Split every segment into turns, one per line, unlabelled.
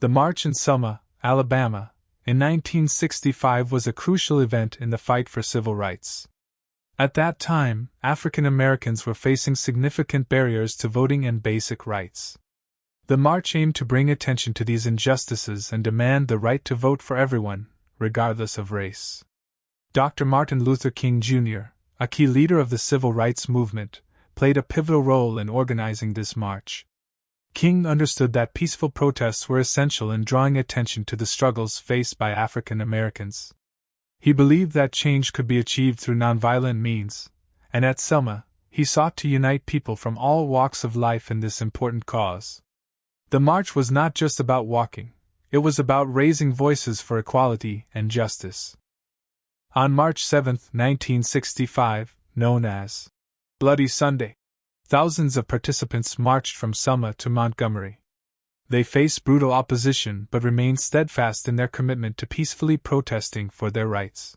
The march in Selma, Alabama, in 1965 was a crucial event in the fight for civil rights. At that time, African Americans were facing significant barriers to voting and basic rights. The march aimed to bring attention to these injustices and demand the right to vote for everyone, regardless of race. Dr. Martin Luther King Jr., a key leader of the civil rights movement, played a pivotal role in organizing this march. King understood that peaceful protests were essential in drawing attention to the struggles faced by African Americans. He believed that change could be achieved through nonviolent means, and at Selma, he sought to unite people from all walks of life in this important cause. The march was not just about walking, it was about raising voices for equality and justice. On March 7, 1965, known as Bloody Sunday, thousands of participants marched from Selma to Montgomery. They faced brutal opposition but remained steadfast in their commitment to peacefully protesting for their rights.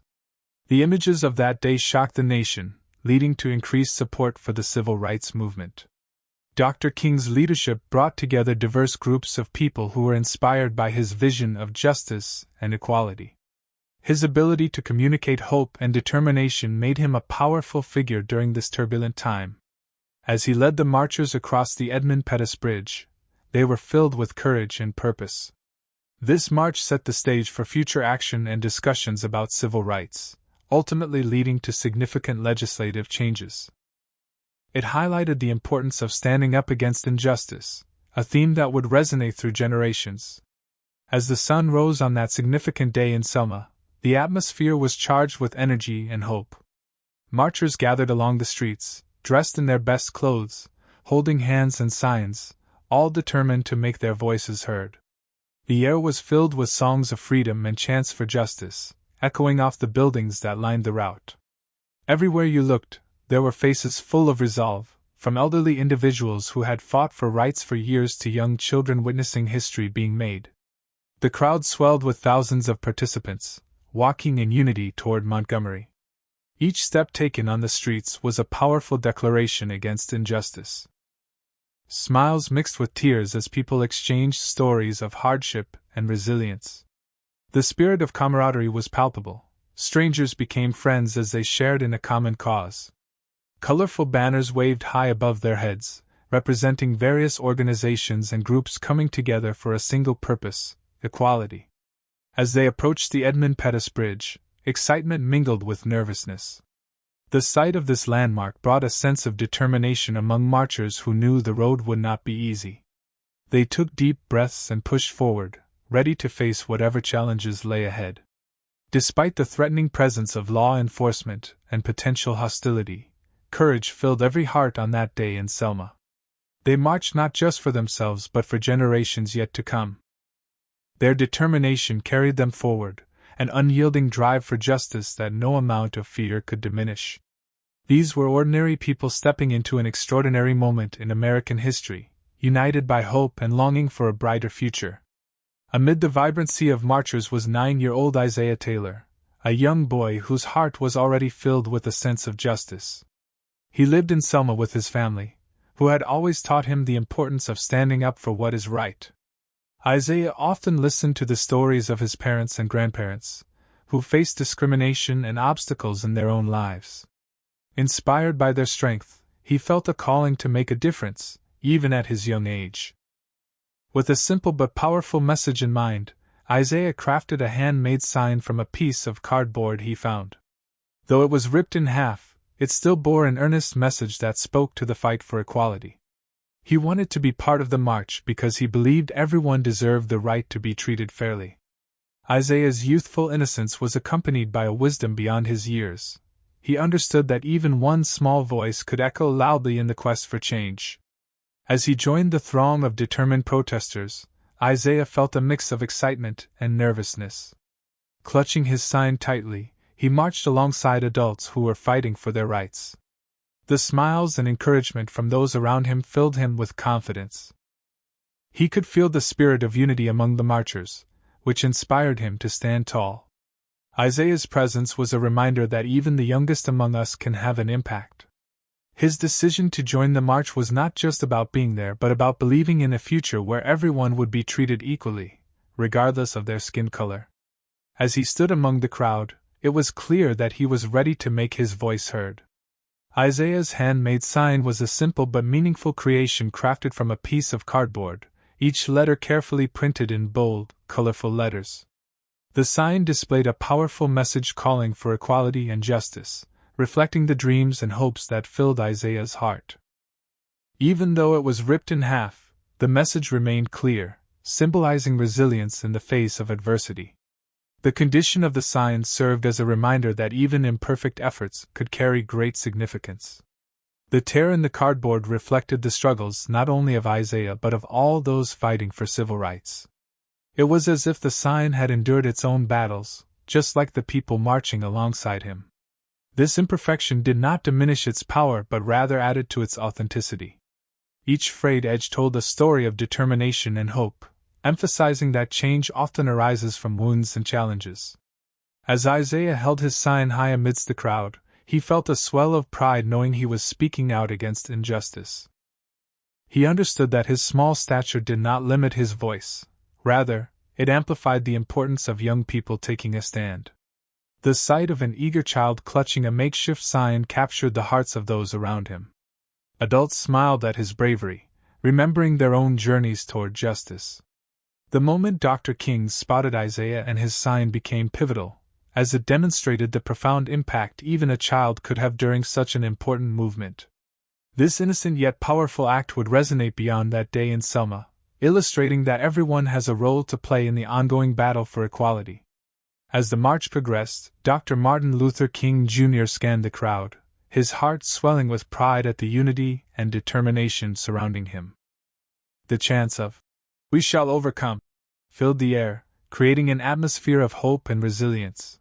The images of that day shocked the nation, leading to increased support for the civil rights movement. Dr. King's leadership brought together diverse groups of people who were inspired by his vision of justice and equality. His ability to communicate hope and determination made him a powerful figure during this turbulent time. As he led the marchers across the Edmund Pettus Bridge, they were filled with courage and purpose. This march set the stage for future action and discussions about civil rights, ultimately leading to significant legislative changes. It highlighted the importance of standing up against injustice, a theme that would resonate through generations. As the sun rose on that significant day in Selma, the atmosphere was charged with energy and hope. Marchers gathered along the streets, dressed in their best clothes, holding hands and signs, all determined to make their voices heard. The air was filled with songs of freedom and chants for justice, echoing off the buildings that lined the route. Everywhere you looked, there were faces full of resolve, from elderly individuals who had fought for rights for years to young children witnessing history being made. The crowd swelled with thousands of participants, walking in unity toward Montgomery. Each step taken on the streets was a powerful declaration against injustice. Smiles mixed with tears as people exchanged stories of hardship and resilience. The spirit of camaraderie was palpable. Strangers became friends as they shared in a common cause. Colorful banners waved high above their heads, representing various organizations and groups coming together for a single purpose: equality. As they approached the Edmund Pettus Bridge, excitement mingled with nervousness. The sight of this landmark brought a sense of determination among marchers who knew the road would not be easy. They took deep breaths and pushed forward, ready to face whatever challenges lay ahead. Despite the threatening presence of law enforcement and potential hostility, courage filled every heart on that day in Selma. They marched not just for themselves but for generations yet to come. Their determination carried them forward, an unyielding drive for justice that no amount of fear could diminish. These were ordinary people stepping into an extraordinary moment in American history, united by hope and longing for a brighter future. Amid the vibrancy of marchers was 9-year-old Isaiah Taylor, a young boy whose heart was already filled with a sense of justice. He lived in Selma with his family, who had always taught him the importance of standing up for what is right. Isaiah often listened to the stories of his parents and grandparents, who faced discrimination and obstacles in their own lives. Inspired by their strength, he felt a calling to make a difference, even at his young age. With a simple but powerful message in mind, Isaiah crafted a handmade sign from a piece of cardboard he found. Though it was ripped in half, it still bore an earnest message that spoke to the fight for equality. He wanted to be part of the march because he believed everyone deserved the right to be treated fairly. Isaiah's youthful innocence was accompanied by a wisdom beyond his years. He understood that even one small voice could echo loudly in the quest for change. As he joined the throng of determined protesters, Isaiah felt a mix of excitement and nervousness. Clutching his sign tightly, he marched alongside adults who were fighting for their rights. The smiles and encouragement from those around him filled him with confidence. He could feel the spirit of unity among the marchers, which inspired him to stand tall. Isaiah's presence was a reminder that even the youngest among us can have an impact. His decision to join the march was not just about being there but about believing in a future where everyone would be treated equally, regardless of their skin color. As he stood among the crowd, it was clear that he was ready to make his voice heard. Isaiah's handmade sign was a simple but meaningful creation crafted from a piece of cardboard, each letter carefully printed in bold, colorful letters. The sign displayed a powerful message calling for equality and justice, reflecting the dreams and hopes that filled Isaiah's heart. Even though it was ripped in half, the message remained clear, symbolizing resilience in the face of adversity. The condition of the sign served as a reminder that even imperfect efforts could carry great significance. The tear in the cardboard reflected the struggles not only of Isaiah but of all those fighting for civil rights. It was as if the sign had endured its own battles, just like the people marching alongside him. This imperfection did not diminish its power but rather added to its authenticity. Each frayed edge told a story of determination and hope, emphasizing that change often arises from wounds and challenges. As Isaiah held his sign high amidst the crowd, he felt a swell of pride knowing he was speaking out against injustice. He understood that his small stature did not limit his voice, rather, it amplified the importance of young people taking a stand. The sight of an eager child clutching a makeshift sign captured the hearts of those around him. Adults smiled at his bravery, remembering their own journeys toward justice. The moment Dr. King spotted Isaiah and his sign became pivotal, as it demonstrated the profound impact even a child could have during such an important movement. This innocent yet powerful act would resonate beyond that day in Selma, illustrating that everyone has a role to play in the ongoing battle for equality. As the march progressed, Dr. Martin Luther King Jr. scanned the crowd, his heart swelling with pride at the unity and determination surrounding him. The chants of "We shall overcome" filled the air, creating an atmosphere of hope and resilience.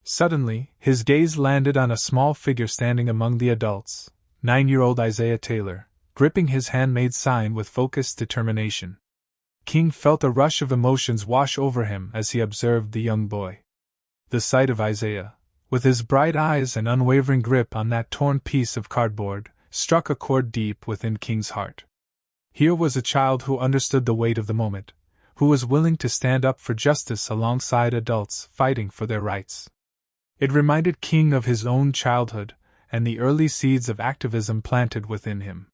Suddenly, his gaze landed on a small figure standing among the adults, 9-year-old Isaiah Taylor, gripping his handmade sign with focused determination. King felt a rush of emotions wash over him as he observed the young boy. The sight of Isaiah, with his bright eyes and unwavering grip on that torn piece of cardboard, struck a chord deep within King's heart. Here was a child who understood the weight of the moment, who was willing to stand up for justice alongside adults fighting for their rights. It reminded King of his own childhood and the early seeds of activism planted within him.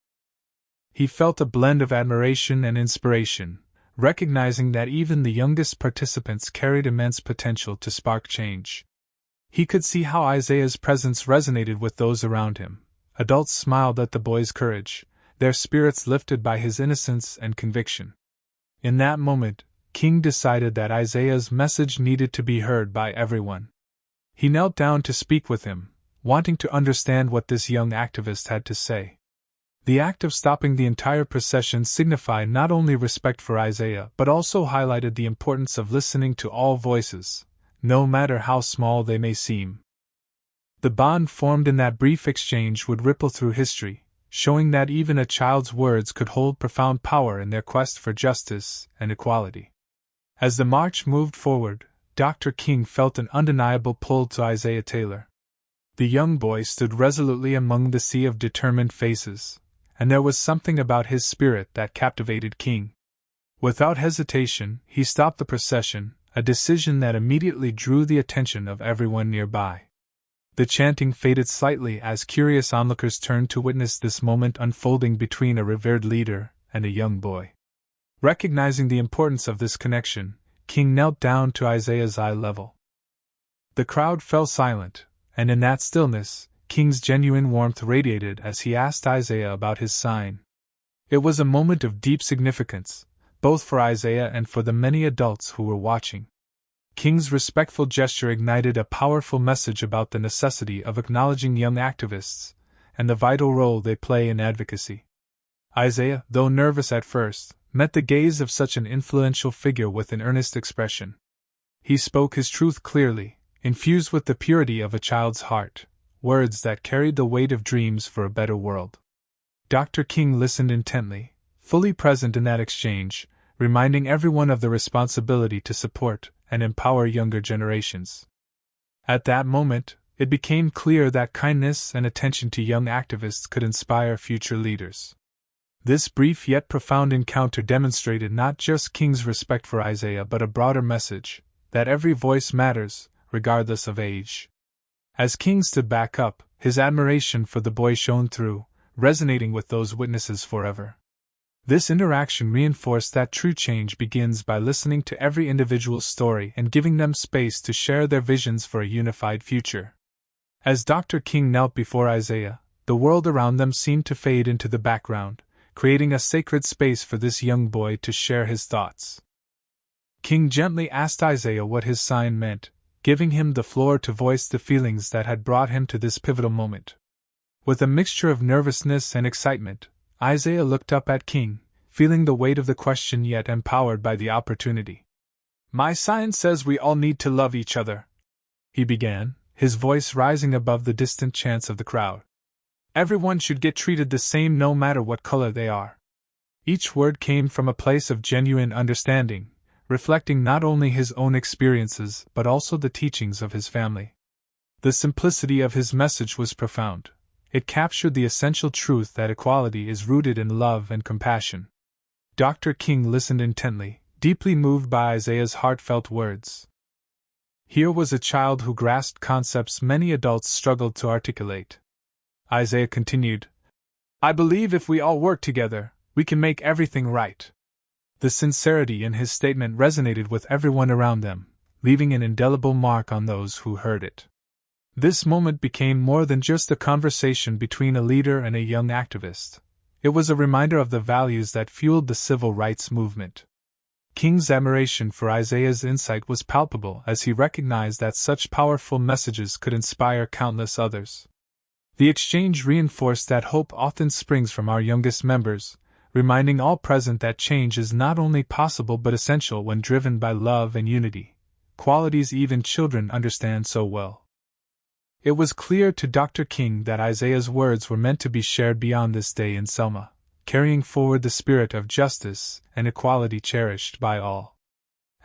He felt a blend of admiration and inspiration, recognizing that even the youngest participants carried immense potential to spark change. He could see how Isaiah's presence resonated with those around him. Adults smiled at the boy's courage, their spirits lifted by his innocence and conviction. In that moment, King decided that Isaiah's message needed to be heard by everyone. He knelt down to speak with him, wanting to understand what this young activist had to say. The act of stopping the entire procession signified not only respect for Isaiah but also highlighted the importance of listening to all voices, no matter how small they may seem. The bond formed in that brief exchange would ripple through history, showing that even a child's words could hold profound power in their quest for justice and equality. As the march moved forward, Dr. King felt an undeniable pull to Isaiah Taylor. The young boy stood resolutely among the sea of determined faces, and there was something about his spirit that captivated King. Without hesitation, he stopped the procession, a decision that immediately drew the attention of everyone nearby. The chanting faded slightly as curious onlookers turned to witness this moment unfolding between a revered leader and a young boy. Recognizing the importance of this connection, King knelt down to Isaiah's eye level. The crowd fell silent, and in that stillness, King's genuine warmth radiated as he asked Isaiah about his sign. It was a moment of deep significance, both for Isaiah and for the many adults who were watching. King's respectful gesture ignited a powerful message about the necessity of acknowledging young activists and the vital role they play in advocacy. Isaiah, though nervous at first, met the gaze of such an influential figure with an earnest expression. He spoke his truth clearly, infused with the purity of a child's heart, words that carried the weight of dreams for a better world. Dr. King listened intently, fully present in that exchange, reminding everyone of the responsibility to support and empower younger generations. At that moment, it became clear that kindness and attention to young activists could inspire future leaders. This brief yet profound encounter demonstrated not just King's respect for Isaiah but a broader message, that every voice matters, regardless of age. As King stood back up, his admiration for the boy shone through, resonating with those witnesses forever. This interaction reinforced that true change begins by listening to every individual's story and giving them space to share their visions for a unified future. As Dr. King knelt before Isaiah, the world around them seemed to fade into the background, creating a sacred space for this young boy to share his thoughts. King gently asked Isaiah what his sign meant, giving him the floor to voice the feelings that had brought him to this pivotal moment. With a mixture of nervousness and excitement, Isaiah looked up at King, feeling the weight of the question yet empowered by the opportunity. "My sign says we all need to love each other," he began, his voice rising above the distant chants of the crowd. "Everyone should get treated the same no matter what color they are." Each word came from a place of genuine understanding, reflecting not only his own experiences but also the teachings of his family. The simplicity of his message was profound. It captured the essential truth that equality is rooted in love and compassion. Dr. King listened intently, deeply moved by Isaiah's heartfelt words. Here was a child who grasped concepts many adults struggled to articulate. Isaiah continued, "I believe if we all work together, we can make everything right." The sincerity in his statement resonated with everyone around them, leaving an indelible mark on those who heard it. This moment became more than just a conversation between a leader and a young activist. It was a reminder of the values that fueled the civil rights movement. King's admiration for Isaiah's insight was palpable as he recognized that such powerful messages could inspire countless others. The exchange reinforced that hope often springs from our youngest members, reminding all present that change is not only possible but essential when driven by love and unity, qualities even children understand so well. It was clear to Dr. King that Isaiah's words were meant to be shared beyond this day in Selma, carrying forward the spirit of justice and equality cherished by all.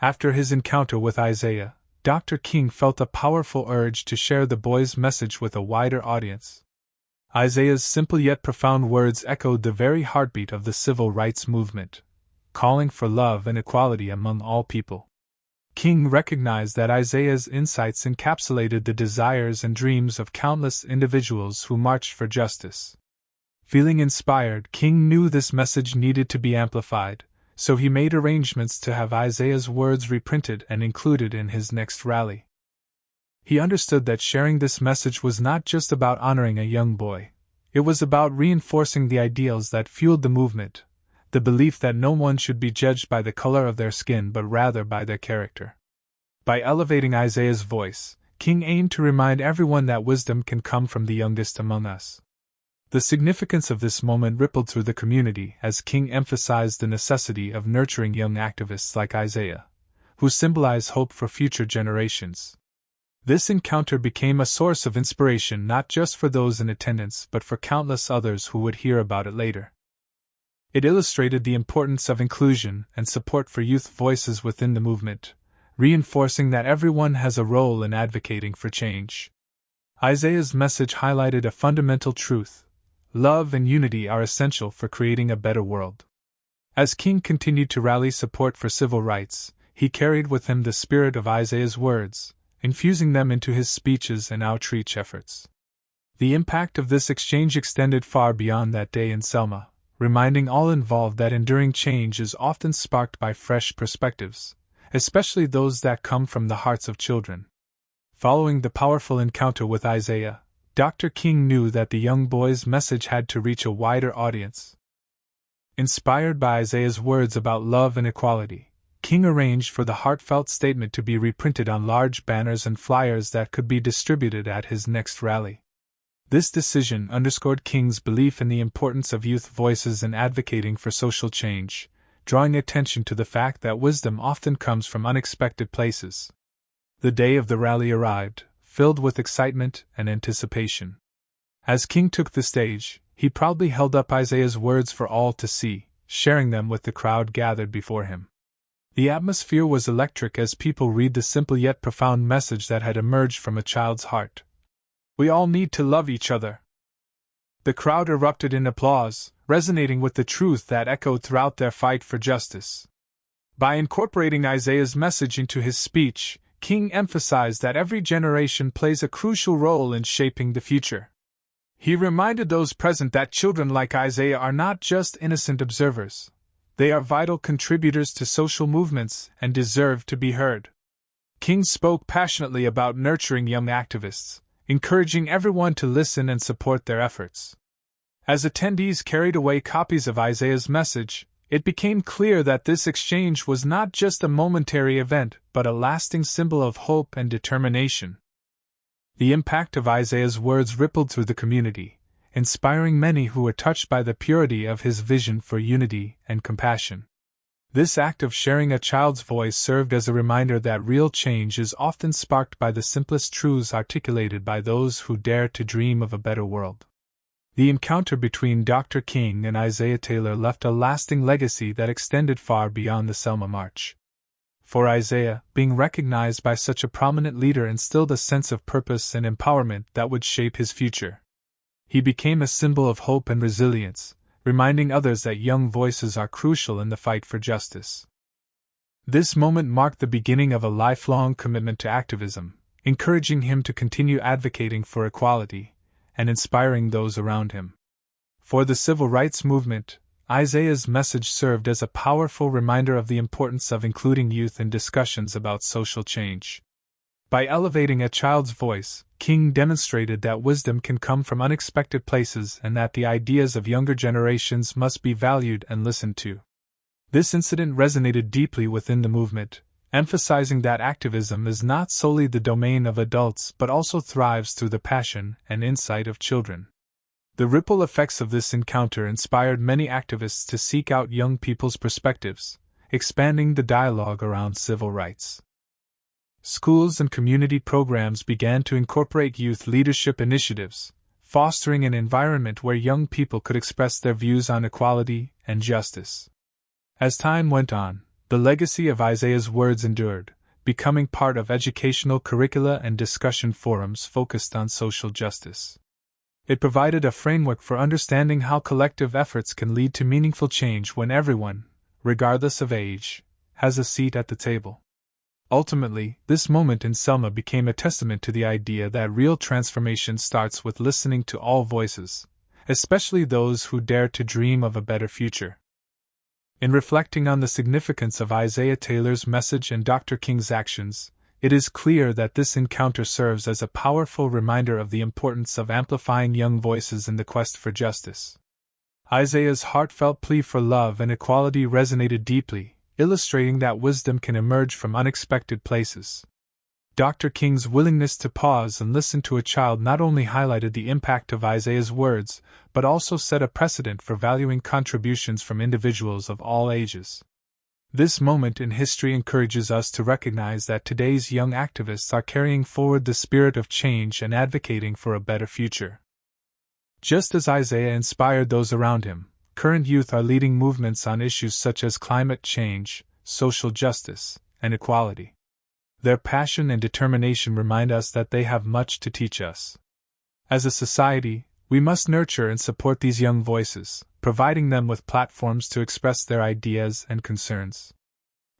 After his encounter with Isaiah, Dr. King felt a powerful urge to share the boy's message with a wider audience. Isaiah's simple yet profound words echoed the very heartbeat of the civil rights movement, calling for love and equality among all people. King recognized that Isaiah's insights encapsulated the desires and dreams of countless individuals who marched for justice. Feeling inspired, King knew this message needed to be amplified, so he made arrangements to have Isaiah's words reprinted and included in his next rally. He understood that sharing this message was not just about honoring a young boy, it was about reinforcing the ideals that fueled the movement, the belief that no one should be judged by the color of their skin but rather by their character. By elevating Isaiah's voice, King aimed to remind everyone that wisdom can come from the youngest among us. The significance of this moment rippled through the community as King emphasized the necessity of nurturing young activists like Isaiah, who symbolize hope for future generations. This encounter became a source of inspiration not just for those in attendance but for countless others who would hear about it later. It illustrated the importance of inclusion and support for youth voices within the movement, reinforcing that everyone has a role in advocating for change. Isaiah's message highlighted a fundamental truth: love and unity are essential for creating a better world. As King continued to rally support for civil rights, he carried with him the spirit of Isaiah's words, infusing them into his speeches and outreach efforts. The impact of this exchange extended far beyond that day in Selma, reminding all involved that enduring change is often sparked by fresh perspectives, especially those that come from the hearts of children. Following the powerful encounter with Isaiah, Dr. King knew that the young boy's message had to reach a wider audience. Inspired by Isaiah's words about love and equality, King arranged for the heartfelt statement to be reprinted on large banners and flyers that could be distributed at his next rally. This decision underscored King's belief in the importance of youth voices in advocating for social change, drawing attention to the fact that wisdom often comes from unexpected places. The day of the rally arrived, filled with excitement and anticipation. As King took the stage, he proudly held up Isaiah's words for all to see, sharing them with the crowd gathered before him. The atmosphere was electric as people read the simple yet profound message that had emerged from a child's heart. We all need to love each other. The crowd erupted in applause, resonating with the truth that echoed throughout their fight for justice. By incorporating Isaiah's message into his speech, King emphasized that every generation plays a crucial role in shaping the future. He reminded those present that children like Isaiah are not just innocent observers. They are vital contributors to social movements and deserve to be heard. King spoke passionately about nurturing young activists, encouraging everyone to listen and support their efforts. As attendees carried away copies of Isaiah's message, it became clear that this exchange was not just a momentary event, but a lasting symbol of hope and determination. The impact of Isaiah's words rippled through the community, inspiring many who were touched by the purity of his vision for unity and compassion. This act of sharing a child's voice served as a reminder that real change is often sparked by the simplest truths articulated by those who dare to dream of a better world. The encounter between Dr. King and Isaiah Taylor left a lasting legacy that extended far beyond the Selma March. For Isaiah, being recognized by such a prominent leader instilled a sense of purpose and empowerment that would shape his future. He became a symbol of hope and resilience, reminding others that young voices are crucial in the fight for justice. This moment marked the beginning of a lifelong commitment to activism, encouraging him to continue advocating for equality and inspiring those around him. For the civil rights movement, Isaiah's message served as a powerful reminder of the importance of including youth in discussions about social change. By elevating a child's voice, King demonstrated that wisdom can come from unexpected places and that the ideas of younger generations must be valued and listened to. This incident resonated deeply within the movement, emphasizing that activism is not solely the domain of adults but also thrives through the passion and insight of children. The ripple effects of this encounter inspired many activists to seek out young people's perspectives, expanding the dialogue around civil rights. Schools and community programs began to incorporate youth leadership initiatives, fostering an environment where young people could express their views on equality and justice. As time went on, the legacy of Isaiah's words endured, becoming part of educational curricula and discussion forums focused on social justice. It provided a framework for understanding how collective efforts can lead to meaningful change when everyone, regardless of age, has a seat at the table. Ultimately, this moment in Selma became a testament to the idea that real transformation starts with listening to all voices, especially those who dare to dream of a better future. In reflecting on the significance of Isaiah Taylor's message and Dr. King's actions, it is clear that this encounter serves as a powerful reminder of the importance of amplifying young voices in the quest for justice. Isaiah's heartfelt plea for love and equality resonated deeply, illustrating that wisdom can emerge from unexpected places. Dr. King's willingness to pause and listen to a child not only highlighted the impact of Isaiah's words, but also set a precedent for valuing contributions from individuals of all ages. This moment in history encourages us to recognize that today's young activists are carrying forward the spirit of change and advocating for a better future. Just as Isaiah inspired those around him, current youth are leading movements on issues such as climate change, social justice, and equality. Their passion and determination remind us that they have much to teach us. As a society, we must nurture and support these young voices, providing them with platforms to express their ideas and concerns.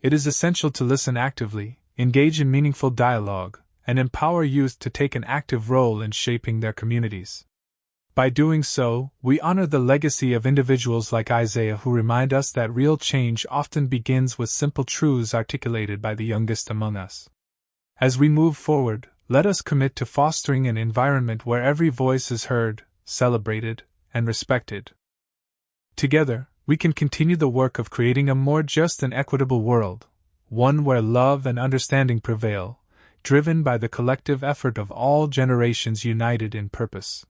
It is essential to listen actively, engage in meaningful dialogue, and empower youth to take an active role in shaping their communities. By doing so, we honor the legacy of individuals like Isaiah who remind us that real change often begins with simple truths articulated by the youngest among us. As we move forward, let us commit to fostering an environment where every voice is heard, celebrated, and respected. Together, we can continue the work of creating a more just and equitable world, one where love and understanding prevail, driven by the collective effort of all generations united in purpose.